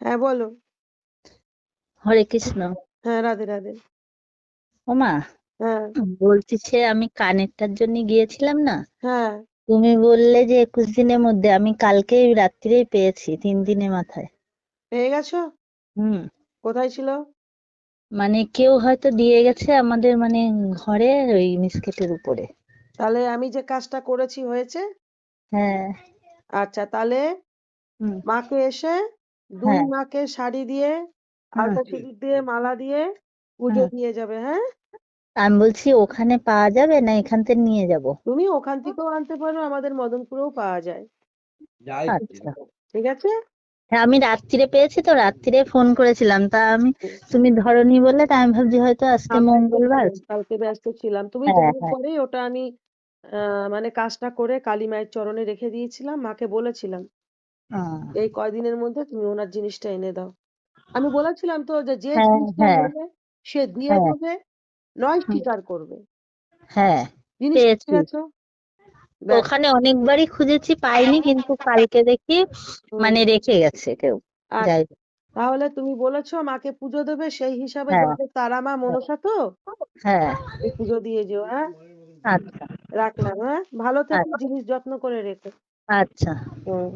হ্যাঁ বলো। হরে কৃষ্ণ। হ্যাঁ, রাধে রাধে। ওমা, হ্যাঁ। বলছি সে আমি কানেরটার জন্য গিয়েছিলাম না, হ্যাঁ, তুমি বললে যে 21 দিনের মধ্যে, আমি কালকেই রাত্রিরেই পেয়েছি, 3 দিনের মাথায়। পেয়ে গেছো? হুম। কোথায় ছিল? মানে কেউ হয়তো দিয়ে গেছে আমাদের, মানে ঘরে ওই মিসকেটের উপরে। তাহলে আমি যে কাজটা করেছি হয়েছে? হ্যাঁ। আচ্ছা, তাহলে হুম। মাকে এসে দুই হ্যাঁ। মাকে শাড়ি দিয়ে, হুম। আলতা সিঁদুর দিয়ে, মালা দিয়ে পুজো হুম। দিয়ে যাবে। হ্যাঁ, আমি বলছি ওখানে পাওয়া যাবে না এখান থেকে নিয়ে যাব? তুমি ওখান থেকেও আনতে পারো, আমাদের মদনপুরেও পাওয়া যায়। আচ্ছা। ঠিক আছে। হ্যাঁ, আমি রাত্রিরে পেয়েছি তো, রাত্রিরে ফোন করেছিলাম, তা তুমি ধরোনি বলে, তা আমি ভাবছি হয়তো আজকে ব্যস্ত মঙ্গলবার। ছিলাম, কালকে ব্যস্ত ছিলাম। তুমি হ্যাঁ, যাওয়ার হ্যাঁ। পরেই ওটা আমি মানে কাজটা করে কালী মায়ের চরণে রেখে দিয়েছিলাম, মাকে বলেছিলাম আহ, এই কয়দিনের মধ্যে তুমি ওনার জিনিসটা এনে দাও। আমি বলেছিলাম তো যে যে হ্যাঁ, জিনিসটা হ্যাঁ, নেবে সে দিয়ে হ্যাঁ, দেবে, নয় হুম, স্বীকার করবে। হ্যাঁ, জিনিসটা পেয়েছি। পেয়ে গেছো? ব্যাস। ওখানে অনেকবারই খুঁজেছি, পাইনি, কিন্তু কালকে দেখি হুম। মানে রেখে গেছে কেউ। যাই আচ্ছা, হোক। তাহলে তুমি বলেছো মাকে পুজো দেবে, সেই হিসাবে হ্যাঁ, তোমাদের তারা মা মনসা তো হ্যাঁ। এই পুজো দিয়ে যেও। হ্যাঁ, আচ্ছা। রাখলাম। হ্যাঁ, ভালো থেকো, আচ্ছা। জিনিস যত্ন করে রেখো। আচ্ছা। হুম।